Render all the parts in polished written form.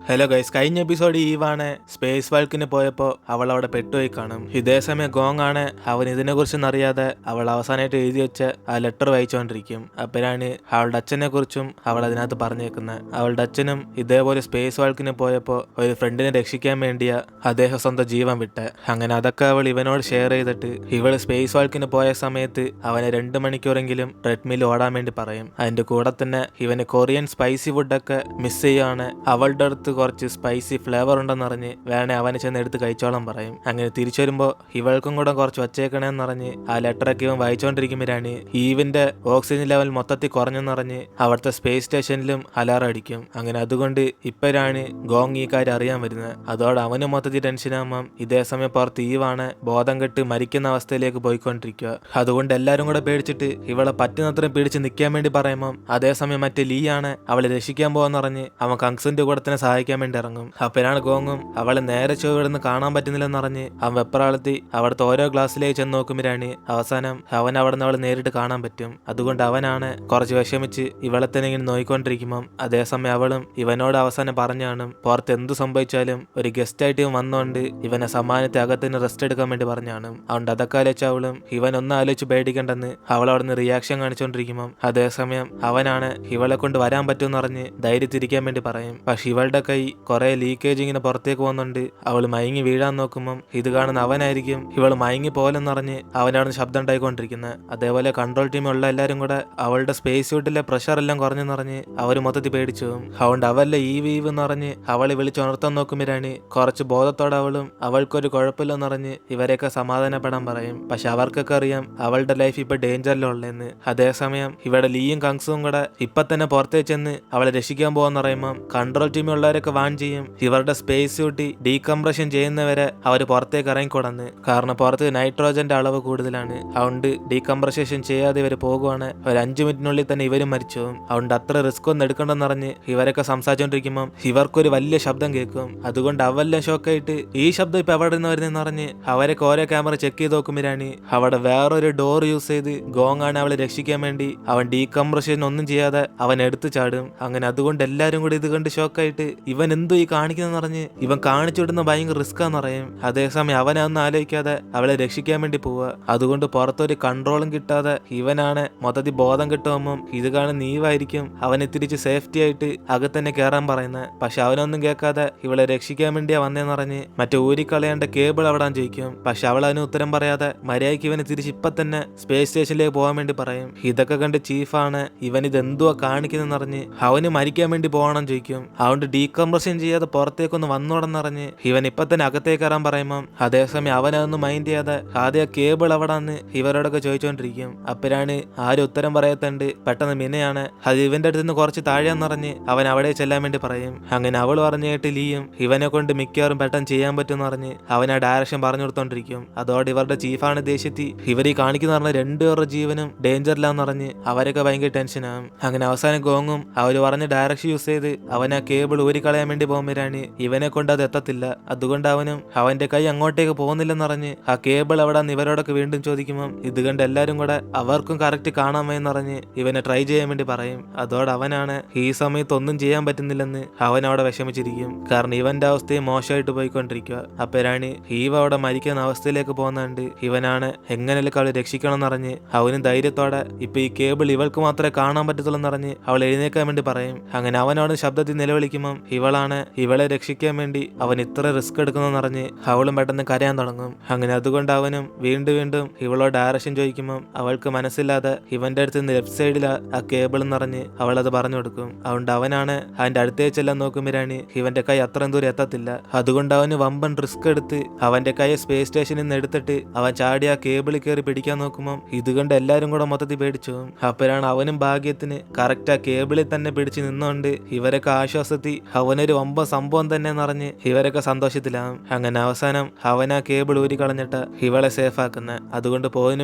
Hello guys, കഴിഞ്ഞ episode ഈവാണ് space വാൾക്കിന് പോയപ്പോൾ അവൾ അവിടെ പെട്ടുപോയി കാണും. ഇതേസമയം ഗോങ് ആണ് അവൻ ഇതിനെ കുറിച്ചൊന്നും അറിയാതെ അവൾ അവസാനമായിട്ട് എഴുതി വെച്ച ആ ലെറ്റർ വായിച്ചുകൊണ്ടിരിക്കും. അപ്പോഴാണ് അവളുടെ അച്ഛനെ കുറിച്ചും അവൾ അതിനകത്ത് പറഞ്ഞേക്കുന്നത്. അവളുടെ അച്ഛനും ഇതേപോലെ സ്പേസ് വാൾക്കിന് പോയപ്പോൾ ഒരു ഫ്രണ്ടിനെ രക്ഷിക്കാൻ വേണ്ടിയാ അദ്ദേഹം സ്വന്തം ജീവൻ വിട്ട്. അങ്ങനെ അതൊക്കെ അവൾ ഇവനോട് ഷെയർ ചെയ്തിട്ട് ഇവള് സ്പേസ് വാൾക്കിന് പോയ സമയത്ത് അവനെ 2 മണിക്കൂറെങ്കിലും ട്രെഡ്മിൽ ഓടാൻ വേണ്ടി പറയും. അതിന്റെ കൂടെ തന്നെ ഇവന് കൊറിയൻ സ്പൈസി ഫുഡൊക്കെ മിസ് ചെയ്യാണ്. അവളുടെ അടുത്ത് കുറച്ച് സ്പൈസി ഫ്ലേവർ ഉണ്ടെന്നറിഞ്ഞ് വേണേ അവനെ ചെന്ന് എടുത്ത് കഴിച്ചോളം പറയും. അങ്ങനെ തിരിച്ചു വരുമ്പോൾ ഇവൾക്കും കൂടെ കുറച്ച് വച്ചേക്കണേന്നറിഞ്ഞ് ആ ലെറ്ററൊക്കെ ഇവൻ വായിച്ചുകൊണ്ടിരിക്കുമ്പോഴാണ് ഈവിന്റെ ഓക്സിജൻ ലെവൽ മൊത്തത്തിൽ കുറഞ്ഞെന്നറിഞ്ഞ് അവിടുത്തെ സ്പേസ് സ്റ്റേഷനിലും അലാറം അടിക്കും. അങ്ങനെ അതുകൊണ്ട് ഇപ്പോഴാണ് ഗോങ് ഈ കാര്യം അറിയാൻ വരുന്നത്. അതോടെ അവന് മൊത്തത്തിൽ ടെൻഷനാകുമ്പം ഇതേസമയം പുറത്ത് ഈവാണ് ബോധം കെട്ട് മരിക്കുന്ന അവസ്ഥയിലേക്ക് പോയിക്കൊണ്ടിരിക്കുക. അതുകൊണ്ട് എല്ലാവരും കൂടെ പേടിച്ചിട്ട് ഇവളെ പറ്റുന്നത്രയും പിടിച്ച് നിൽക്കാൻ വേണ്ടി പറയുമ്പം അതേസമയം മറ്റേ ലീ ആണ് അവളെ രക്ഷിക്കാൻ പോകാന്നറിഞ്ഞ് അവൻ കങ്സിന്റെ കൂടെ തന്നെ സഹായിക്കാൻ വേണ്ടി ഇറങ്ങും. അപ്പോഴാണ് ഗോങ്ങും അവളെ നേരെ ചൊവ്വെടുന്ന് കാണാൻ പറ്റുന്നില്ലെന്നറിഞ്ഞ് അവൻ വെപ്രാളത്തി അവിടുത്തെ ഓരോ ഗ്ലാസ്സിലേക്ക് ചെന്ന് നോക്കുമ്പോഴാണ് അവസാനം അവൻ അവിടെ നിന്ന് അവളെ നേരിട്ട് കാണാൻ പറ്റും. അതുകൊണ്ട് അവനാണ് കുറച്ച് വിഷമിച്ച് ഇവളെ തന്നെ ഇങ്ങനെ നോയിക്കൊണ്ടിരിക്കുമ്പം അതേസമയം അവളും ഇവനോട് അവസാനം പറഞ്ഞാണ് പുറത്ത് എന്ത് സംഭവിച്ചാലും ഒരു ഗസ്റ്റ് ആയിട്ട് ഇവൻ വന്നോണ്ട് ഇവനെ സമ്മാനത്തെ അകത്തിന് റെസ്റ്റ് എടുക്കാൻ വേണ്ടി പറഞ്ഞാണ്. അതുകൊണ്ട് അതൊക്കെ ആലോചിച്ച് അവളും ഇവനൊന്നും ആലോചിച്ച് പേടിക്കണ്ടെന്ന് അവൾ അവിടെ നിന്ന് റിയാക്ഷൻ കാണിച്ചുകൊണ്ടിരിക്കുമ്പം അതേസമയം അവനാണ് ഇവളെ കൊണ്ട് വരാൻ പറ്റുമെന്ന് പറഞ്ഞ് ധൈര്യത്തിരിക്കാൻ വേണ്ടി പറയും. പക്ഷെ ഇവളുടെ കൈ കുറെ ലീക്കേജ് ഇങ്ങനെ പുറത്തേക്ക് പോകുന്നുണ്ട്. അവൾ മയങ്ങി വീഴാൻ നോക്കുമ്പം ഇത് കാണുന്ന അവനായിരിക്കും ഇവൾ മയങ്ങി പോലെന്നറിഞ്ഞ് അവനാണ് ശബ്ദം ഉണ്ടായിക്കൊണ്ടിരിക്കുന്നത്. അതേപോലെ കൺട്രോൾ ടീമുള്ള എല്ലാവരും കൂടെ അവളുടെ സ്പേസ് സ്യൂട്ടിലെ പ്രഷർ എല്ലാം കുറഞ്ഞെന്നറിഞ്ഞ് അവർ മൊത്തത്തിൽ പേടിച്ചു പോകും. അതുകൊണ്ട് അവല്ലേ ഈ വീവ് എന്ന് പറഞ്ഞ് അവളെ വിളിച്ചുണർത്താൻ നോക്കുമ്പോഴാണ് കുറച്ച് ബോധത്തോടെ അവളും അവൾക്കൊരു കുഴപ്പമില്ലെന്നറിഞ്ഞ് ഇവരെയൊക്കെ സമാധാനപ്പെടാൻ പറയും. പക്ഷെ അവർക്കൊക്കെ അറിയാം അവളുടെ ലൈഫ് ഇപ്പൊ ഡേഞ്ചറിലുള്ളതെന്ന്. അതേസമയം ഇവിടെ ലീയും കങ്സും കൂടെ ഇപ്പൊ തന്നെ പുറത്തേക്ക് ചെന്ന് അവളെ രക്ഷിക്കാൻ പോകാന്ന് പറയുമ്പം കൺട്രോൾ ടീമുള്ളവരൊക്കെ വാൺ ചെയ്യും ഇവരുടെ സ്പേസ് സ്യൂട്ടി ഡീകംപ്രഷൻ ചെയ്യുന്നവരെ അവർ പുറത്തേക്ക് ഇറങ്ങിക്കൊടന്ന്. കാരണം പുറത്ത് നൈട്രോജന്റെ അളവ് കൂടുതലാണ്. അതുകൊണ്ട് ഡീകംപ്രസേഷൻ ചെയ്യാതെ ഇവർ പോകുവാണ്. ഒരു 5 മിനിറ്റിനുള്ളിൽ തന്നെ ഇവരും മരിച്ചു. അതുകൊണ്ട് അത്ര റിസ്ക് ഒന്നും എടുക്കണ്ടെന്നറിഞ്ഞ് ഇവരൊക്കെ സംസാരിച്ചോണ്ടിരിക്കുമ്പോൾ ഇവർക്കൊരു വലിയ ശബ്ദം കേൾക്കും. അതുകൊണ്ട് അവെല്ലാം ഷോക്കായിട്ട് ഈ ശബ്ദം ഇപ്പൊ എവിടെ നിന്ന് വരുന്നതെന്ന് പറഞ്ഞ് അവരൊക്കെ ഓരോ ക്യാമറ ചെക്ക് ചെയ്ത് നോക്കുമ്പോഴാണ് അവിടെ വേറൊരു ഡോർ യൂസ് ചെയ്ത് ഗോങ് ആണ് അവളെ രക്ഷിക്കാൻ വേണ്ടി അവൻ ഡീകംപ്രഷൻ ഒന്നും ചെയ്യാതെ അവൻ എടുത്തു ചാടും. അങ്ങനെ അതുകൊണ്ട് എല്ലാരും കൂടി ഇത് കണ്ട് ഷോക്കായിട്ട് ഇവൻ എന്തോ ഈ കാണിക്കുന്നെന്ന് പറഞ്ഞ് ഇവൻ കാണിച്ചു വിടുന്ന ഭയങ്കര റിസ്ക്കാന്ന് പറയും. അതേസമയം അവനൊന്നും ആലോചിക്കാതെ അവളെ രക്ഷിക്കാൻ വേണ്ടി പോവുക. അതുകൊണ്ട് പുറത്തൊരു കൺട്രോളും കിട്ടാതെ ഇവനാണ് മൊത്തത്തിൽ ബോധം കിട്ടുമ്പം ഇത് കാണുന്ന നീവായിരിക്കും അവനെ തിരിച്ച് സേഫ്റ്റി ആയിട്ട് അകത്തന്നെ കയറാൻ പറയുന്നത്. പക്ഷെ അവനൊന്നും കേൾക്കാതെ ഇവളെ രക്ഷിക്കാൻ വേണ്ടിയാ വന്നേന്ന് പറഞ്ഞ് മറ്റേ ഊരിക്കളയേണ്ട കേബിൾ അവിടെ ചോദിക്കും. പക്ഷെ അവൾ അതിന് ഉത്തരം പറയാതെ മര്യാദയ്ക്ക് ഇവനെ തിരിച്ച് ഇപ്പൊ തന്നെ സ്പേസ് സ്റ്റേഷനിലേക്ക് പോകാൻ വേണ്ടി പറയും. ഇതൊക്കെ കണ്ട് ചീഫാണ് ഇവൻ ഇത് എന്തുവാ കാണിക്കുന്നെന്ന് പറഞ്ഞ് അവന് മരിക്കാൻ വേണ്ടി പോകണം ചോദിക്കും. അതുകൊണ്ട് ഡീകംപ്രഷൻ ചെയ്യാതെ പുറത്തേക്കൊന്ന് വന്നോടെന്നറിഞ്ഞ് ഇവൻ ഇപ്പൊ തന്നെ അകത്തേക്ക് കയറാൻ പറയുമ്പം അതേസമയം അവനതൊന്നും മൈൻഡ് ചെയ്യാതെ ആദ്യം കേബിൾ എവിടാന്ന് ഇവരോടൊക്കെ ചോദിച്ചോണ്ടിരിക്കും. അപ്പോഴാണ് ആരും ഉത്തരം പറയത്തുണ്ട്. പെട്ടെന്ന് മിനയാണ് അത് ഇവന്റെ അടുത്ത് നിന്ന് കുറച്ച് താഴെന്നറിഞ്ഞ് അവൻ അവിടെ ചെല്ലാൻ വേണ്ടി പറയും. അങ്ങനെ അവൾ പറഞ്ഞു കേട്ട് ലീയും ഇവനെ കൊണ്ട് മിക്കവാറും പെട്ടെന്ന് ചെയ്യാൻ പറ്റുമെന്ന് പറഞ്ഞ് അവൻ ആ ഡയറക്ഷൻ പറഞ്ഞു കൊടുത്തോണ്ടിരിക്കും. അതോടെ ഇവരുടെ ചീഫാണ് ദേഷ്യത്തി ഇവർ കാണിക്കുന്ന പറഞ്ഞ 2 പേരുടെ ജീവനും ഡേഞ്ചറിലാന്ന് പറഞ്ഞ് അവരൊക്കെ ഭയങ്കര ടെൻഷനാകും. അങ്ങനെ അവസാനം ഗോങ്ങും അവര് പറഞ്ഞ ഡയറക്ഷൻ യൂസ് ചെയ്ത് അവൻ ആ കേബിൾ ഊരിക്കളയാൻ വേണ്ടി പോകുമ്പോഴാണ് ഇവനെ കൊണ്ട് അത് എത്തത്തില്ല. അതുകൊണ്ട് അവനും അവന്റെ കൈ അങ്ങോട്ടേക്ക് പോകുന്നില്ലെന്നറിഞ്ഞ് ആ കേബിൾ എവിടാന്ന് ഇവരോടൊക്കെ വീണ്ടും ചോദിക്കുമ്പം ഇത് കണ്ട് എല്ലാരും കൂടെ അവർക്കും കറക്റ്റ് കാണാമെന്നറിഞ്ഞ് ഇവനെ ട്രൈ ചെയ്യാൻ വേണ്ടി പറയും. അതോടെ അവനാണ് ഈ സമയത്ത് ഒന്നും ചെയ്യാൻ പറ്റുന്നില്ലെന്ന് അവൻ അവിടെ വിഷമിച്ചിരിക്കും. കാരണം ഇവന്റെ അവസ്ഥയും മോശമായിട്ട് പോയിക്കൊണ്ടിരിക്കുക. അപ്പോഴാണ് ഈവ അവിടെ മരിക്കുന്ന അവസ്ഥയിലേക്ക് പോകുന്നുണ്ട്. ഇവനാണ് എങ്ങനെയൊക്കെ അവളെ രക്ഷിക്കണം എന്നറിഞ്ഞ് അവനും ധൈര്യത്തോടെ ഇപ്പൊ ഈ കേബിൾ ഇവൾക്ക് മാത്രമേ കാണാൻ പറ്റത്തുള്ളൂ എന്നറിഞ്ഞ് അവൾ എഴുന്നേക്കാൻ വേണ്ടി പറയും. അങ്ങനെ അവനോട് ശബ്ദത്തിൽ നിലവിളിക്കുമ്പം ഇവളാണ് ഇവളെ രക്ഷിക്കാൻ വേണ്ടി അവൻ ഇത്ര റിസ്ക് എടുക്കുന്നറിഞ്ഞ് അവളും പെട്ടെന്ന് കരയാൻ തുടങ്ങും. അങ്ങനെ അതുകൊണ്ട് അവനും വീണ്ടും വീണ്ടും ഇവളോട് ഡയറക്ഷൻ ചോദിക്കുമ്പം അവൾക്ക് മനസ്സില്ലാതെ ഇവന്റെ അടുത്ത് നിന്ന് ലെഫ്റ്റ് സൈഡിലാ ആ കേബിൾ എന്നറിഞ്ഞ് അവൾ അത് പറഞ്ഞു കൊടുക്കും. അതുകൊണ്ട് അവനാണ് അതിന്റെ അടുത്തേച്ചെല്ലാം നോക്കുമ്പോഴാണ് ഇവന്റെ കൈ അത്രയും ദൂരം എത്തത്തില്ല. അതുകൊണ്ട് അവന് വമ്പൻ റിസ്ക് എടുത്ത് അവന്റെ കൈ സ്പേസ് സ്റ്റേഷനിൽ നിന്ന് എടുത്തിട്ട് അവൻ ചാടി ആ കേബിളിൽ കയറി പിടിക്കാൻ നോക്കുമ്പം ഇത് കണ്ട് എല്ലാരും കൂടെ മൊത്തത്തിൽ പേടിച്ചു. അപ്പോഴാണ് അവനും ഭാഗ്യത്തിന് കറക്റ്റ് ആ കേബിളിൽ തന്നെ പിടിച്ച് നിന്നുകൊണ്ട് ഇവരൊക്കെ ആശ്വാസത്തിൽ അവനൊരു വമ്പൻ സംഭവം തന്നെ നിറഞ്ഞ് ഇവരൊക്കെ സന്തോഷത്തിലാവും. അങ്ങനെ അവസാനം അവൻ ആ കേബിൾ ഊരിക്കളഞ്ഞിട്ട് ഇവളെ സേഫ് ആക്കുന്നത്. അതുകൊണ്ട് പോകുന്ന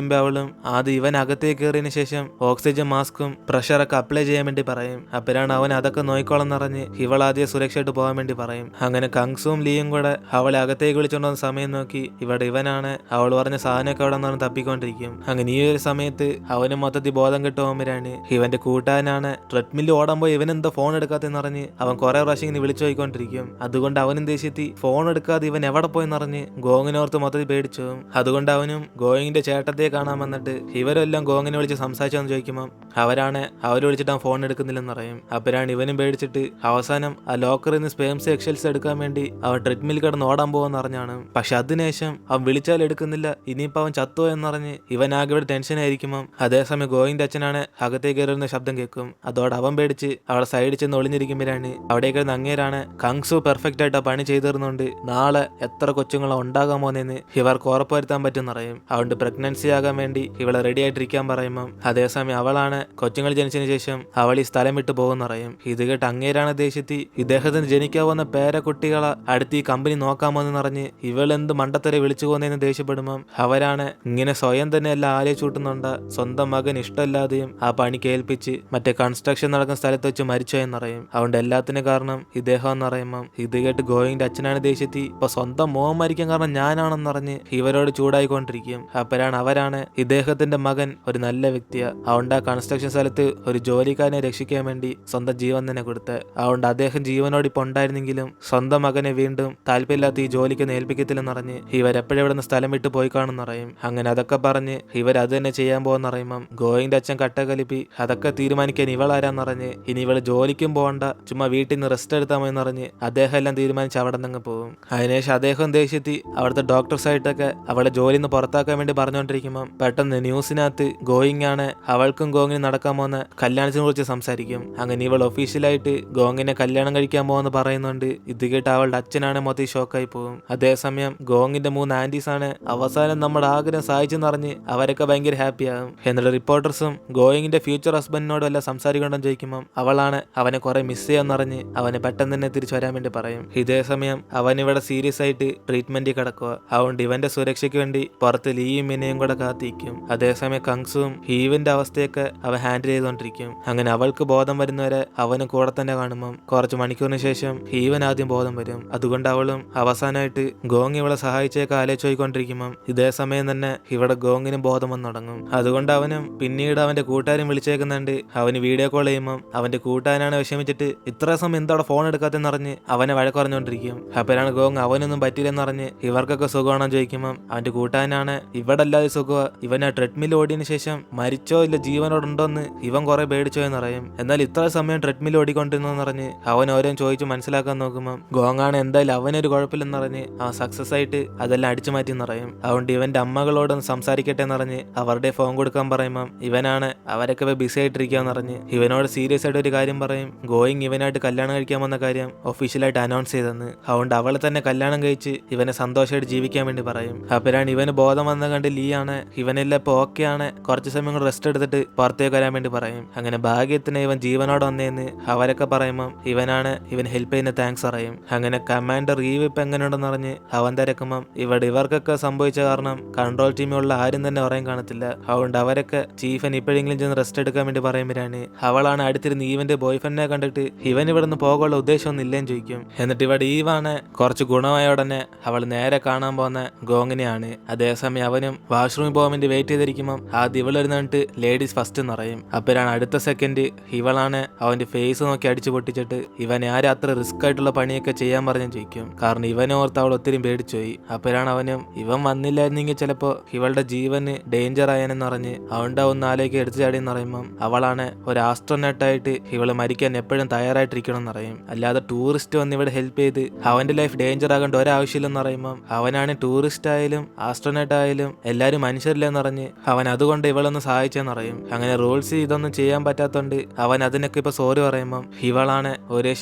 മുമ്പ് അവളും ആദ്യം ഇവൻ അകത്തേക്ക് കയറിയതിനു ശേഷം ഓക്സിജൻ മാസ്കും പ്രഷറൊക്കെ അപ്ലൈ ചെയ്യാൻ വേണ്ടി പറയും. അപ്പോഴാണ് അവൻ അതൊക്കെ നോയിക്കോളം നിറഞ്ഞ് ഇവൾ ആദ്യം സുരക്ഷയായിട്ട് പോകാൻ വേണ്ടി പറയും. അങ്ങനെ കങ്സും ലീയും കൂടെ അവളെ അകത്തേക്ക് വിളിച്ചുകൊണ്ടുവന്ന സമയം നോക്കി ഇവിടെ ഇവനാണ് അവൾ പറഞ്ഞ സാധനമൊക്കെ അവിടെ നിന്ന് തപ്പിക്കൊണ്ടിരിക്കും. അങ്ങനെ ഈ ഒരു സമയത്ത് അവന് മൊത്തത്തിൽ ബോധം കിട്ടുമ്പോഴാണ് ഇവന്റെ കൂട്ടുകാരനാണ് ട്രെഡ്മില്ല് ഓടാൻ പോയി ഇവനെന്തോ ഫോൺ എടുക്കാത്തെന്ന് പറഞ്ഞ് അവൻ കുറെ പ്രാവശ്യം ഇങ്ങനെ വിളിച്ചു പോയിക്കൊണ്ടിരിക്കും. അതുകൊണ്ട് അവനും ദേഷ്യത്തി ഫോൺ എടുക്കാതെ ഇവൻ എവിടെ പോയെന്നറിഞ്ഞ് ഗോങ്ങിനോർത്ത് മൊത്തത്തിൽ പേടിച്ചു. അതുകൊണ്ട് അവനും ഗോയിങ്ങിന്റെ ചേട്ടത്തെ കാണാൻ വന്നിട്ട് ഇവരെല്ലാം ഗോങ്ങിനെ വിളിച്ച് സംസാരിച്ചെന്ന് ചോദിക്കുമ്പോൾ അവര് വിളിച്ചിട്ട് അവൻ ഫോൺ എടുക്കുന്നില്ലെന്ന് പറയും. അപ്പോഴാണ് ഇവനും പേടിച്ചിട്ട് അവസാനം ആ ലോക്കറിൽ നിന്ന് സ്പേംസ് എക്സൽസ് എടുക്കാൻ വേണ്ടി അവൻ ട്രെഡ്മിൽ കിടന്ന് ഓടാൻ പോകുമെന്ന് അറിഞ്ഞാണ്. പക്ഷെ അതിനുശേഷം അവൻ വിളിച്ചാൽ എടുക്കുന്നില്ല. ഇനിയിപ്പോൾ അവൻ ചത്തോ എന്നറിഞ്ഞ് ഇവൻ ആകെ ഇവിടെ ടെൻഷനായിരിക്കുമ്പോൾ അതേസമയം ഗോയിന്റെ അച്ഛനാണ് അകത്തേക്ക് കയറുന്ന ശബ്ദം കേൾക്കും. അതോടെ അവൻ പേടിച്ച് അവളെ സൈഡിൽ ചെന്ന് ഒളിഞ്ഞിരിക്കുമ്പോഴാണ് അവിടേക്ക് അങ്ങേരാണ് കങ്സു പെർഫെക്റ്റ് ആയിട്ട് പണി ചെയ്തിരുന്നുണ്ട് നാളെ എത്ര കൊച്ചുങ്ങളെ ഉണ്ടാകാൻ പോകുന്നതെന്ന് ഇവർക്ക് ഉറപ്പുവരുത്താൻ പറ്റും പറയും. അതുകൊണ്ട് പ്രഗ്നൻസി ആകാൻ വേണ്ടി ഇവളെ റെഡി ആയിട്ടിരിക്കാൻ പറയുമ്പം അതേസമയം അവളാണ് കൊച്ചുങ്ങൾ ജനിച്ചതിന് ശേഷം അവൾ ഈ സ്ഥലം വിട്ടു പോകുന്ന പറയും. ഇത് കേട്ട് അങ്ങേരാണ് ദേഷ്യത്തി ഇദ്ദേഹത്തിന് ജനിക്കാൻ പോകുന്ന പേരക്കുട്ടികളെ അടുത്ത് ഈ കമ്പനി നോക്കാമെന്ന് പറഞ്ഞ് ഇവളെന്ത് മണ്ടത്തരെ വിളിച്ചു പോകുന്നതെന്ന് ദേഷ്യപ്പെടുമ്പം അവരാണ് ഇങ്ങനെ സ്വയം തന്നെ എല്ലാം ആലോചിച്ചൂട്ടുന്നുണ്ട്. സ്വന്തം മകൻ ഇഷ്ടമല്ലാതെയും ആ പണി കേൾപ്പിച്ച് മറ്റേ കൺസ്ട്രക്ഷൻ നടക്കുന്ന സ്ഥലത്ത് വെച്ച് മരിച്ചോ എന്നറിയും. അതുകൊണ്ട് എല്ലാത്തിനും കാരണം ഇദ്ദേഹം എന്നറിയുമ്പം ഇത് കേട്ട് ഗോയിങ്ങിന്റെ അച്ഛനാണ് ദേഷ്യത്തി ഇപ്പൊ സ്വന്തം മോൻ മരിക്കാൻ കാരണം ഞാനാണെന്നറിഞ്ഞ് ഇവരോട് ചൂടായിക്കൊണ്ടിരിക്കും. അപ്പോഴാണ് അവരാണ് ഇദ്ദേഹത്തിന്റെ മകൻ ഒരു നല്ല വ്യക്തിയാ. അതുകൊണ്ട് ആ കൺസ്ട്രക്ഷൻ സ്ഥലത്ത് ഒരു ജോലിക്കാരനെ രക്ഷിക്കാൻ വേണ്ടി സ്വന്തം ജീവൻ തന്നെ കൊടുത്ത്. അതുകൊണ്ട് അദ്ദേഹം ജീവനോട് ഇപ്പൊ ഉണ്ടായിരുന്നെങ്കിലും സ്വന്തം മകനെ വീണ്ടും താല്പര്യമില്ലാത്ത ഈ ജോലിക്ക് ഏൽപ്പിക്കത്തില്ലെന്നറിഞ്ഞ് ഇവരെപ്പോഴെവിടെ സ്ഥലം വിട്ട് പോയി കാണുന്നറിയും. അങ്ങനെ അതൊക്കെ പറഞ്ഞ് ഇവരത് തന്നെ ചെയ്യാൻ പോകുന്നറിയുമ്പം ഗോയിന്റെ അച്ഛൻ കട്ടകലിപ്പി അതൊക്കെ തീരുമാനിക്കാൻ ഇവളാരാന്നറിഞ്ഞ് ഇനി ഇവള് ജോലിക്കും പോകണ്ട ചുമ്മാ വീട്ടിൽ നിന്ന് റെസ്റ്റ് എടുത്താൽ മതിയെന്നറിഞ്ഞ് അദ്ദേഹം എല്ലാം തീരുമാനിച്ച് അവിടെ നിന്ന് പോകും. അതിനുശേഷം അദ്ദേഹം ദേഷ്യത്തി അവിടുത്തെ ഡോക്ടേഴ്സായിട്ടൊക്കെ അവളെ ജോലിയിൽ നിന്ന് പുറത്താക്കാൻ വേണ്ടി പറഞ്ഞുകൊണ്ടിരിക്കുമ്പം പെട്ടെന്ന് ന്യൂസിനകത്ത് ഗോയിങ് ആണ് അവൾക്കും ഗോങ്ങിനും നടക്കാൻ പോകുന്ന കല്യാണത്തിനെ കുറിച്ച് സംസാരിക്കും. അങ്ങനെ ഇവൾ ഒഫീഷ്യലായിട്ട് ഗോങ്ങിനെ കല്യാണം കഴിക്കാൻ പോകുമെന്ന് പറയുന്നുണ്ട്. ഇത് കേട്ട് അവളുടെ അച്ഛനാണ് മൊത്തം ഷോക്കായി പോകും. അതേസമയം ഗോങ്ങിന്റെ 3 ആന്റീസ് ആണ് അവസാനം നമ്മുടെ ആഗ്രഹം സഹായിച്ചെന്നറിഞ്ഞ് അവരൊക്കെ ഭയങ്കര ഹാപ്പിയാകും. എന്നിട്ട് റിപ്പോർട്ടേഴ്സും ഗോയിങ്ങിന്റെ ഫ്യൂച്ചർ ഹസ്ബൻഡിനോടും എല്ലാം സംസാരിക്കണമെന്ന് ചോദിക്കുമ്പം അവളാണ് അവനെ കുറെ മിസ് ചെയ്യാന്നറിഞ്ഞ് അവനെ പെട്ടെന്ന് തന്നെ തിരിച്ചു വരാൻ വേണ്ടി പറയും. ഇതേ സമയം അവൻ ഇവിടെ സീരിയസ് ആയിട്ട് ട്രീറ്റ്മെന്റിൽ കിടക്കുക. അതുകൊണ്ട് ഇവന്റെ സുരക്ഷയ്ക്ക് വേണ്ടി പുറത്ത് ലീയും മിനയും കൂടെ കാത്തിരിക്കും. അതേസമയം കങ്സും ഹീവിന്റെ അവസ്ഥയൊക്കെ അവൻ ഹാൻഡിൽ ചെയ്തുകൊണ്ടിരിക്കും. അങ്ങനെ അവൾക്ക് ബോധം വരുന്നവരെ അവന് കൂടെ തന്നെ കാണുമ്പം കുറച്ച് മണിക്കൂറിന് ശേഷം ഹീവൻ ആദ്യം ബോധം വരും. അതുകൊണ്ട് അവളും അവസാനമായിട്ട് ഗോങ് ഇവളെ സഹായിച്ചേക്ക് ആലോചിച്ചുകൊണ്ടിരിക്കുമ്പം ഇതേ സമയം തന്നെ ഇവിടെ ഗോങ്ങിനും ബോധം വന്നു തുടങ്ങും. അതുകൊണ്ട് അവനും പിന്നീട് അവന്റെ കൂട്ടുകാരും വിളിച്ചേക്കുന്നുണ്ട്. അവന് വീഡിയോ കോൾ ചെയ്യുമ്പം അവന്റെ കൂട്ടുകാരനാണ് വിഷമിച്ചിട്ട് ഇത്ര സമയം എന്തവിടെ ഫോൺ എടുക്കാത്തെന്നറിഞ്ഞ് അവനെ വഴക്ക് പറഞ്ഞുകൊണ്ടിരിക്കും. അപ്പോഴാണ് ഗോങ് അവനൊന്നും പറ്റില്ലെന്നറിഞ്ഞ് ഇവർക്കൊക്കെ സുഖമാണോ ചോദിക്കുമ്പം അവന്റെ കൂട്ടുകാരനാണ് ഇവിടെ അല്ലാതെ സുഖമാ. ഇവൻ ആ ട്രെഡ്മിൽ ഓടിയതിനു ശേഷം മരിച്ചോ ഇല്ല ജീവനോടുണ്ടോന്ന് ഇവൻ കുറെ പേടിച്ചോ എന്നറിയും. എന്നാൽ ഇത്ര സമയം ട്രെഡ്മിൽ ഓടിക്കൊണ്ടിരുന്നറിഞ്ഞ് അവൻ ഓരോന്ന് ചോദിച്ചു മനസ്സിലാക്കാൻ നോക്കുമ്പം ഗോങ്ങാണ് എന്തായാലും അവനൊരു കുഴപ്പമില്ലെന്നറിഞ്ഞ് അവൻ സക്സസ് ആയിട്ട് അതെല്ലാം അടിച്ചു മാറ്റി എന്നറിയും. അതുകൊണ്ട് ഇവന്റെ അമ്മകളോടൊന്ന് സംസാരിക്കട്ടെ എന്നറിഞ്ഞ് അവരുടെ ഫോൺ കൊടുക്കാൻ പറയുമ്പം ഇവനാണ് അവരൊക്കെ ബിസി ആയിട്ടിരിക്കാന്നറിഞ്ഞ് ഇവനോട് സീരിയസ് ആയിട്ട് ഒരു കാര്യം പറയും. ഗോയിങ് ഇവനായിട്ട് കല്യാണം കഴിക്കാൻ വന്ന കാര്യം ഒഫീഷ്യലായിട്ട് അനൗൺസ് ചെയ്തെന്ന്. അതുകൊണ്ട് അവളെ തന്നെ കല്യാണം കഴിച്ച് ഇവനെ സന്തോഷമായിട്ട് ജീവിക്കാൻ വേണ്ടി പറയും. അപ്പോഴാണ് ഇവന് ബോധം വന്ന കണ്ട് ലീ ആണ് ഇവനെല്ലാം ഇപ്പൊ ഓക്കെ ആണ് കുറച്ച് സമയം കൂടെ റെസ്റ്റ് എടുത്തിട്ട് പുറത്തേക്ക് വരാൻ വേണ്ടി പറയും. അങ്ങനെ ഭാഗ്യത്തിന് ഇവൻ ജീവനോട് വന്നേന്ന് അവരൊക്കെ പറയുമ്പം ഇവനാണ് ഇവൻ ഹെൽപ്പ് ചെയ്യുന്ന താങ്ക്സ് പറയും. അങ്ങനെ കമാൻഡർ റീവ് ഇപ്പൊ എങ്ങനെയുണ്ടെന്ന് പറഞ്ഞ് അവൻ തിരക്കുമ്പം ഇവർക്കൊക്കെ സംഭവിച്ച കാരണം കൺട്രോൾ ടീമിലുള്ള ആരും തന്നെ പറയാൻ കാണത്തില്ല. അതുകൊണ്ട് അവരൊക്കെ ചീഫൻ ഇപ്പോഴെങ്കിലും ചെന്ന് റെസ്റ്റ് എടുക്കാൻ വേണ്ടി പറയുമ്പോഴാണ് അവളാണ് അടുത്തിരുന്ന് ഈവന്റെ ബോയ് ഫ്രണ്ടിനെ കണ്ടിട്ട് ഇവൻ ഇവിടെ നിന്ന് പോകാനുള്ള ഉദ്ദേശമൊന്നും ഇല്ലേന്ന് ചോദിക്കും. എന്നിട്ട് ഇവിടെ ഈവാണ് കുറച്ച് ഗുണമായ ഉടനെ അവൾ നേരെ കാണാൻ പോകുന്ന ഗോങ്ങിനെയാണ്. അതേസമയം അവനും വാഷ്റൂമിൽ പോകാൻ വേണ്ടി വെയിറ്റ് ചെയ്തിരിക്കുമ്പം ആദ്യം ഇവൾ ഇരുന്നിട്ട് ലേഡീസ് ഫസ്റ്റ് എന്നറിയും. അപ്പോഴാണ് അടുത്ത സെക്കൻഡ് ഇവളാണ് അവന്റെ ഫേസ് നോക്കി അടിച്ചു പൊട്ടിച്ചിട്ട് ഇവനെ ആരും അത്ര റിസ്ക് ആയിട്ടുള്ള പണിയൊക്കെ ചെയ്യാൻ പറഞ്ഞു ചോദിക്കും. കാരണം ഇവനോർത്ത് അവൾ ഒത്തിരി പേടിച്ചുപോയി. അപ്പോഴാണ് അവനും ഇവൻ വന്നില്ലായിരുന്നെങ്കിൽ ചിലപ്പോ ഇവളുടെ ജീവന് ഡേഞ്ചർ ആയെന്ന് പറഞ്ഞ് അവളുടെ ഒന്ന് ആലോചിക്ക് എടുത്തു ചാടിയെന്ന് പറയുമ്പം അവളാണ് ഒരു ആസ്ട്രോനട്ടായിട്ട് ഇവള് മരിക്കാൻ എപ്പോഴും തയ്യാറായിട്ടിരിക്കണം എന്നറിയും. അല്ലാതെ ടൂറിസ്റ്റ് വന്ന് ഇവിടെ ഹെൽപ്പ് ചെയ്ത് അവന്റെ ലൈഫ് ഡേഞ്ചർ ആകേണ്ട ഒരാവശ്യമില്ലെന്ന് പറയുമ്പം അവനാണ് ടൂറിസ്റ്റ് ആയാലും ആസ്ട്രോനട്ട് ആയാലും എല്ലാരും മനുഷ്യരില്ലെന്ന് പറഞ്ഞ് അവൻ അതുകൊണ്ട് ഇവളൊന്ന് സഹായിച്ചെന്നറിയും. അങ്ങനെ റൂൾസ് ഇതൊന്നും ചെയ്യാൻ പറ്റാത്തോണ്ട് അവൻ അതിനൊക്കെ ഇപ്പൊ സോറി പറയുമ്പം ഇവളാണ്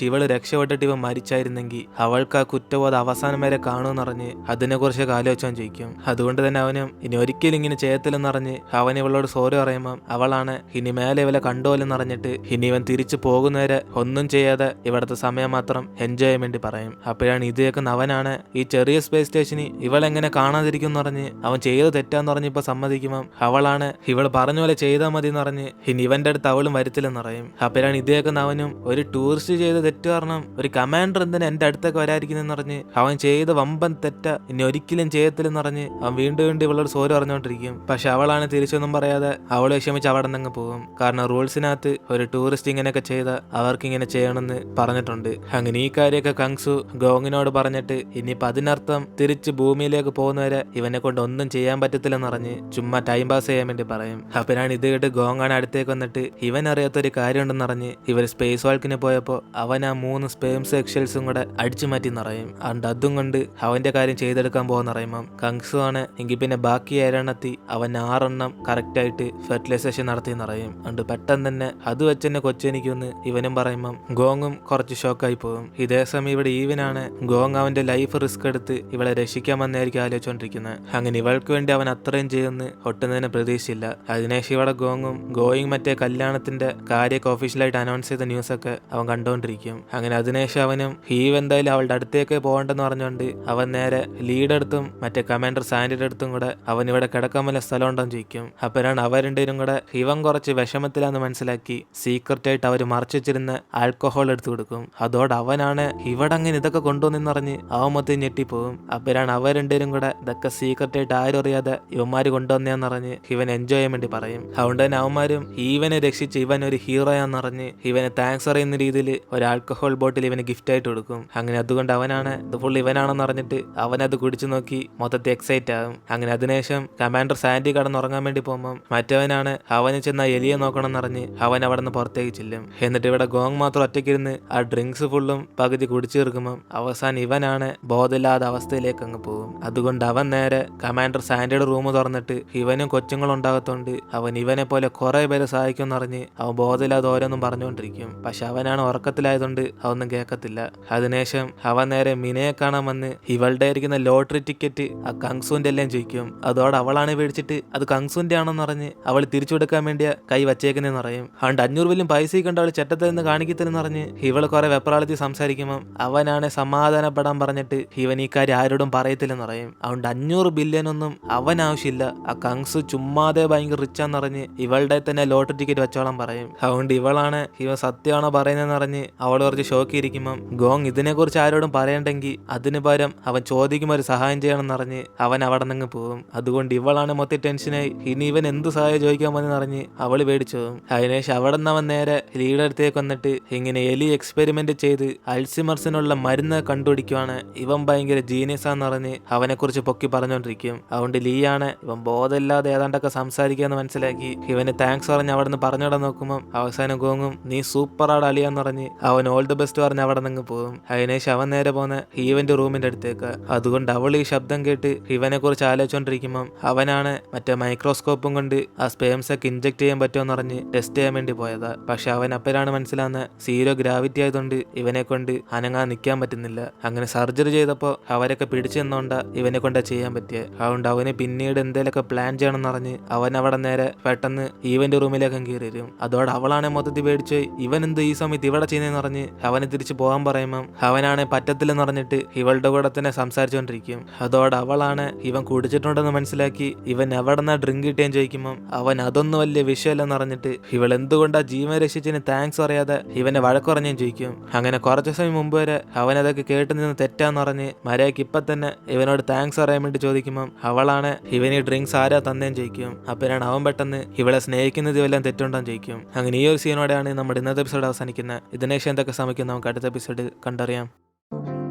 ഇവള് രക്ഷപ്പെട്ടിട്ട് ഇവൻ മരിച്ചായിരുന്നെങ്കിൽ അവൾക്ക് ആ കുറ്റബോധം അവസാനം വരെ കാണുമെന്നറിഞ്ഞ് അതിനെ കുറിച്ചൊക്കെ ആലോചിച്ചാൻ ചോദിക്കും. അതുകൊണ്ട് തന്നെ അവനും ഇനി ഒരിക്കലും ഇങ്ങനെ ചെയ്യത്തില്ലെന്നറിഞ്ഞ് അവൻ ഇവളോട് സോറി പറയുമ്പം അവളാണ് ഇനി മേലെ ഇവളെ കണ്ടുപോലെന്നറിഞ്ഞിട്ട് ഇനി ഇവൻ തിരിച്ചു പോകുന്നവരെ ഒന്നും ചെയ്യാതെ ഇവിടുത്തെ സമയം മാത്രം എൻജോയ് ചെയ്യാൻ വേണ്ടി പറയും. അപ്പോഴാണ് ഇത് കേൾക്കുന്ന അവനാണ് ഈ ചെറിയ സ്പേസ് സ്റ്റേഷനിൽ ഇവളെങ്ങനെ കാണാതിരിക്കും എന്ന് പറഞ്ഞ് അവൻ ചെയ്ത് തെറ്റാന്ന് പറഞ്ഞ് ഇപ്പൊ സമ്മതിക്കുമ്പം അവളാണ് ഇവൾ പറഞ്ഞ പോലെ ചെയ്താൽ മതി എന്ന് പറഞ്ഞ് ഇനി ഇവന്റെ അടുത്ത് അവളും വരത്തില്ലെന്ന് പറയും. അപ്പോഴാണ് ഇത് കേൾക്കുന്ന അവനും ഒരു ടൂറിസ്റ്റ് ചെയ്ത തെറ്റ് കാരണം ഒരു കമാൻഡർ എന്തിനാ എന്റെ അടുത്തൊക്കെ വരാതിരിക്കുന്നെന്ന് പറഞ്ഞ് അവൻ ചെയ്ത വമ്പൻ തെറ്റ ഇനി ഒരിക്കലും ചെയ്യത്തില്ലെന്ന് പറഞ്ഞ് അവൻ വീണ്ടും വീണ്ടും ഇവളോട് സോറി പറഞ്ഞുകൊണ്ടിരിക്കും. പക്ഷെ അവളാണ് തിരിച്ചൊന്നും പറയാതെ അവളെ വിഷമിച്ച് അവിടെ നിന്ന് പോകും. കാരണം റൂൾസിനകത്ത് ഒരു ടൂറിസ്റ്റ് ഇങ്ങനെയൊക്കെ ചെയ്ത അവർക്ക് ഇങ്ങനെ ചെയ്യണമെന്ന് പറഞ്ഞിട്ടുണ്ട്. വന്നിട്ടുണ്ട്. അങ്ങനെ ഈ കാര്യമൊക്കെ കങ്സു ഗോങ്ങിനോട് പറഞ്ഞിട്ട് ഇനിയിപ്പോൾ അതിനർത്ഥം തിരിച്ച് ഭൂമിയിലേക്ക് പോകുന്നവരെ ഇവനെ കൊണ്ട് ഒന്നും ചെയ്യാൻ പറ്റത്തില്ലെന്ന് പറഞ്ഞ് ചുമ്മാ ടൈം പാസ് ചെയ്യാൻ വേണ്ടി പറയും. അപ്പോഴാണ് ഇത് കേട്ട് ഗോങ്ങാണ് അടുത്തേക്ക് വന്നിട്ട് ഇവൻ അറിയാത്തൊരു കാര്യമുണ്ടെന്ന് പറഞ്ഞ് ഇവർ സ്പേസ് വാൾക്കിന് പോയപ്പോൾ അവൻ ആ 3 സ്പേം സെക്ഷൽസും കൂടെ അടിച്ചു മാറ്റി നിറയും. അതുകൊണ്ട് അതും കൊണ്ട് അവന്റെ കാര്യം ചെയ്തെടുക്കാൻ പോകുന്ന പറയുമ്പം കങ്സു ആണ് എങ്കിൽ പിന്നെ ബാക്കി 7 അവൻ 6 കറക്റ്റായിട്ട് ഫെർട്ടിലൈസേഷൻ നടത്തി നിറയും. അതുകൊണ്ട് പെട്ടെന്ന് തന്നെ അത് വെച്ച് തന്നെ കൊച്ചെനിക്കൊന്ന് ഇവനും പറയുമ്പം ഗോങ്ങും കുറച്ച് ഷോക്കായി പോകും. ഇതേ സമയം ഇവിടെ ഈവനാണ് ഗോങ് അവന്റെ ലൈഫ് റിസ്ക് എടുത്ത് ഇവളെ രക്ഷിക്കാൻ വന്നായിരിക്കും ആലോചിച്ചുകൊണ്ടിരിക്കുന്നത്. അങ്ങനെ ഇവൾക്ക് വേണ്ടി അവൻ അത്രയും ചെയ്യുമെന്ന് ഒട്ടും തന്നെ പ്രതീക്ഷയില്ല. അതിനുശേഷം ഇവിടെ ഗോങ്ങും ഗോയിങ് മറ്റേ കല്യാണത്തിന്റെ കാര്യമൊക്കെ ഒഫീഷ്യലായിട്ട് അനൗൺസ് ചെയ്ത ന്യൂസൊക്കെ അവൻ കണ്ടുകൊണ്ടിരിക്കും. അങ്ങനെ അതിനുശേഷം അവനും ഹീവ് എന്തായാലും അവളുടെ അടുത്തേക്ക് പോകണ്ടെന്ന് പറഞ്ഞുകൊണ്ട് അവൻ നേരെ ലീഡ് അടുത്തും മറ്റേ കമാൻഡർ സാൻഡിയുടെ അടുത്തും കൂടെ അവൻ ഇവിടെ കിടക്കാൻ വല്ല സ്ഥലം ഉണ്ടെന്ന് ചോദിക്കും. അപ്പോഴാണ് അവരുണ്ടേരും കൂടെ ഇവൻ കുറച്ച് വിഷമത്തിലാന്ന് മനസ്സിലാക്കി സീക്രട്ട് ആയിട്ട് അവർ മറച്ചു വെച്ചിരുന്ന ആൽക്കഹോൾ എടുത്തു കൊടുക്കും. അതോടെ അവനാണ് ഇവിടെ അങ്ങനെ ഇതൊക്കെ കൊണ്ടുവന്നെന്നറിഞ്ഞ് അവൻ മൊത്തം ഞെട്ടിപ്പോവും. അപ്പോഴാണ് അവരുണ്ടേരും കൂടെ ഇതൊക്കെ സീക്രട്ട് ആയിട്ട് ആരും അറിയാതെ ഇവന്മാര് കൊണ്ടുവന്നേന്നറിഞ്ഞ് ഇവൻ എൻജോയ് ചെയ്യാൻ വേണ്ടി പറയും. അതുകൊണ്ട് തന്നെ അവന്മാരും ഇവനെ രക്ഷിച്ച് ഇവൻ ഒരു ഹീറോയാന്നറിഞ്ഞ് ഇവനെ താങ്ക്സ് അറിയുന്ന രീതിയിൽ ഒരു ആൽക്കഹോൾ ബോട്ടിൽ ഇവന് ഗിഫ്റ്റ് ആയിട്ട് കൊടുക്കും. അങ്ങനെ അതുകൊണ്ട് അവനാണ് ഇത് ഫുൾ ഇവനാണെന്ന് അറിഞ്ഞിട്ട് അവനത് കുടിച്ചു നോക്കി മൊത്തത്തിൽ എക്സൈറ്റ് ആകും. അങ്ങനെ അതിനുശേഷം കമാൻഡർ സാൻഡി കടന്നുറങ്ങാൻ വേണ്ടി പോകുമ്പോൾ മറ്റവനാണ് അവന് ചെന്ന എലിയെ നോക്കണം എന്നറിഞ്ഞ് അവൻ അവിടെ നിന്ന് പുറത്തേക്ക് ചെല്ലും. എന്നിട്ട് ഇവിടെ ഗോങ് മാത്രം ഒറ്റയ്ക്കിരുന്ന് ആ ഡ്രിങ്ക്സ് ഫുള്ളും പകുതി കുടിച്ചു തീർക്കുമ്പോൾ അവസാനം ഇവനാണ് ബോധമില്ലാത്ത അവസ്ഥയിലേക്ക് അങ്ങ് പോകും. അതുകൊണ്ട് അവൻ നേരെ കമാൻഡർ സാൻഡിയുടെ റൂം തുറന്നിട്ട് ഇവനും കൊച്ചുങ്ങളും ഉണ്ടാകത്തോണ്ട് അവൻ ഇവനെ പോലെ കുറെ പേരെ സഹായിക്കുമെന്ന് അറിഞ്ഞ് അവൻ ബോധമില്ലാതെ ഓരോന്നും പറഞ്ഞുകൊണ്ടിരിക്കും. പക്ഷെ അവനാണ് ഉറക്കത്തിലായതുകൊണ്ട് അവൊന്നും കേൾക്കത്തില്ല. അതിനുശേഷം അവൻ നേരെ മിനയെ കാണാൻ വന്ന് ഇവളുടെ ആയിരിക്കുന്ന ലോട്ടറി ടിക്കറ്റ് ആ കങ്സുവിന്റെ എല്ലാം ചോദിക്കും. അതോടെ അവളാണ് മേടിച്ചിട്ട് അത് കങ്സുവിന്റെ ആണെന്ന് പറഞ്ഞ് അവൾ തിരിച്ചു കൊടുക്കാൻ വേണ്ടിയ കൈ വച്ചേക്കുന്നതെന്ന് പറയും. അതുകൊണ്ട് 500 വലിയ പൈസ കണ്ട് അവൾ ചെറ്റത്തിൽ നിന്ന് കാണിക്കത്തില്ലെന്ന് പറഞ്ഞ് ഇവള് കുറെ വെപ്രാളത്തിൽ സംസാരിക്കുമ്പോൾ അവനാണ് സമാധാനപ്പെടാൻ പറഞ്ഞിട്ട് ഇവൻ ഈ കാര്യം ആരോടും പറയത്തില്ലെന്ന് പറയും. അതുകൊണ്ട് 500 ബില്യൺ ഒന്നും അവൻ ആവശ്യമില്ല, ആ കങ്സു ചുമ്മാതെ ഭയങ്കര റിച്ചാന്ന് പറഞ്ഞ് ഇവളുടെ തന്നെ ലോട്ടറി ടിക്കറ്റ് വെച്ചോളാൻ പറയും. അതുകൊണ്ട് ഇവളാണ് ഇവൻ സത്യമാണോ പറയുന്നതെന്ന് പറഞ്ഞ് അവൾ കുറച്ച് ഷോക്കിയിരിക്കുമ്പം ഗോങ് ഇതിനെക്കുറിച്ച് ആരോടും പറയണ്ടെങ്കിൽ അതിന് പകരം അവൻ ചോദിക്കുമ്പോൾ ഒരു സഹായം ചെയ്യണമെന്ന് പറഞ്ഞ് അവൻ അവിടെ നിന്ന് പോകും. അതുകൊണ്ട് ഇവളാണ് മൊത്തം ടെൻഷനായി ഇനി ഇവൻ എന്ത് സഹായം ചോദിക്കാൻ വന്നെന്ന് അറിഞ്ഞ് അവള് പേടിച്ചു പോകും. അതിനുശേഷം അവിടെ നിന്ന് അവൻ നേരെ ലീഡ് അടുത്തേക്ക് വന്നിട്ട് ഇങ്ങനെ എലി എക്സ്പെരിമെന്റ് ചെയ്ത് അൾസിമർസിനുള്ള മരുന്ന് കണ്ടുപിടിക്കുവാണ്, ഇവൻ ഭയങ്കര ജീനിയസ് ആണെന്ന് പറഞ്ഞ് അവനെ കുറിച്ച് പൊക്കി പറഞ്ഞുകൊണ്ടിരിക്കും. അതുകൊണ്ട് ലീയാണ് ഇവൻ ബോധമില്ലാതെ ഏതാണ്ടൊക്കെ സംസാരിക്കാന്ന് മനസ്സിലാക്കി ഇവന് താങ്ക്സ് പറഞ്ഞ് അവിടെ നിന്ന് പറഞ്ഞിടാൻ നോക്കുമ്പോൾ അവസാനം ഗോങ്ങും നീ സൂപ്പറാട് അളിയാന്ന് പറഞ്ഞ് അവൻ ഓൾ ദി ബെസ്റ്റ് പറഞ്ഞ് അവിടെ നിന്ന് പോകും. അതിനുശേഷം അവൻ നേരെ പോകുന്ന ഇവന്റെ റൂമിന്റെ അടുത്തേക്ക്. അതുകൊണ്ട് അവൾ ഈ ശബ്ദം കേട്ട് ഇവനെ കുറിച്ച് ആലോചിച്ചോണ്ടിരിക്കുമ്പം അവനാണ് മറ്റേ മൈക്രോസ്കോപ്പും കൊണ്ട് ആ സ്പേംസ് ഒക്കെ ഇൻജെക്ട് ചെയ്യാൻ പറ്റുമെന്ന് പറഞ്ഞ് ടെസ്റ്റ് ചെയ്യാൻ വേണ്ടി പോയതാ. പക്ഷെ അവൻ അപ്പോഴാണ് മനസ്സിലാവുന്ന സീറോ ഗ്രാവിറ്റി ആയതുകൊണ്ട് ഇവനെ കൊണ്ട് അനങ്ങാൻ നിൽക്കാൻ പറ്റുന്നില്ല. അങ്ങനെ സർജറി ചെയ്തപ്പോൾ അവരൊക്കെ പിടിച്ചു നിന്നോണ്ടാ ഇവനെ കൊണ്ട് ചെയ്യാൻ പറ്റിയത്. അതുകൊണ്ട് അവന് പിന്നീട് എന്തേലൊക്കെ പ്ലാൻ ചെയ്യണമെന്ന് പറഞ്ഞ് അവൻ അവിടെ നേരെ പെട്ടെന്ന് ഇവന്റെ റൂമിലേക്ക് കയറി വരും. അതോടെ അവളാണ് മൊത്തത്തിൽ പേടിച്ച് ഇവൻ എന്ത് ഈ സമയത്ത് ഇവിടെ ചെയ്യുന്നതെന്ന് പറഞ്ഞ് അവനെ തിരിച്ച് പോകാൻ പറയുമ്പം അവനാണ് പറ്റത്തില്ലെന്ന് പറഞ്ഞിട്ട് ഇവളുടെ കൂടെ തന്നെ സംസാരിച്ചുകൊണ്ടിരിക്കും. അതോടെ അവളാണ് ഇവൻ കുടിച്ചിട്ടുണ്ടെന്ന് മനസ്സിലാക്കി ഇവൻ എവിടെന്നാ ഡ്രിങ്ക് കിട്ടിയെന്ന് ചോദിക്കുമ്പം അവൻ അതൊന്നും വലിയ വിഷയമല്ലെന്ന് പറഞ്ഞിട്ട് ഇവൾ എന്തുകൊണ്ടാ ജീവൻ രക്ഷിച്ചതിന് താങ്ക്സ് അറിയാതെ ഇവനെ വഴക്കുറഞ്ഞേന്ന് ചോദിക്കും. അങ്ങനെ കുറച്ചു സമയം മുമ്പ് വരെ അവനതൊക്കെ കേട്ട് നിന്ന് തെറ്റാന്ന് പറഞ്ഞ് മര്യാദയ്ക്ക് ഇപ്പം തന്നെ ഇവനോട് താങ്ക്സ് അറിയാൻ വേണ്ടി ചോദിക്കുമ്പം അവളാണ് ഇവന് ഈ ഡ്രിങ്ക്സ് ആരാ തന്നേന്ന് ചോദിക്കും. അപ്പോഴാണ് അവൻ പെട്ടെന്ന് ഇവളെ സ്നേഹിക്കുന്നത് വല്ലതും തെറ്റുണ്ടോന്ന് ചോദിക്കും. അങ്ങനെ ഈ ഒരു സീനോടെയാണ് നമ്മുടെ ഇന്നത്തെ എപ്പിസോഡ് അവസാനിക്കുന്നത്. ഇതിനുശേഷം എന്തൊക്കെ സമയത്ത് നമുക്ക് അടുത്ത എപ്പിസോഡിൽ കണ്ടറിയാം.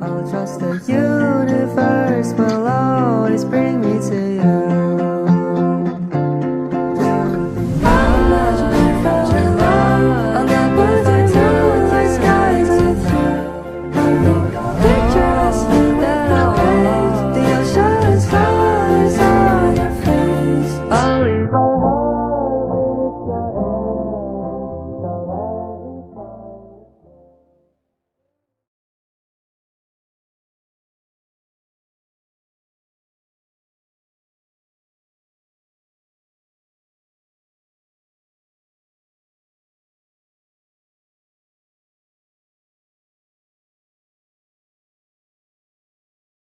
I'll trust the universe will always bring me to you.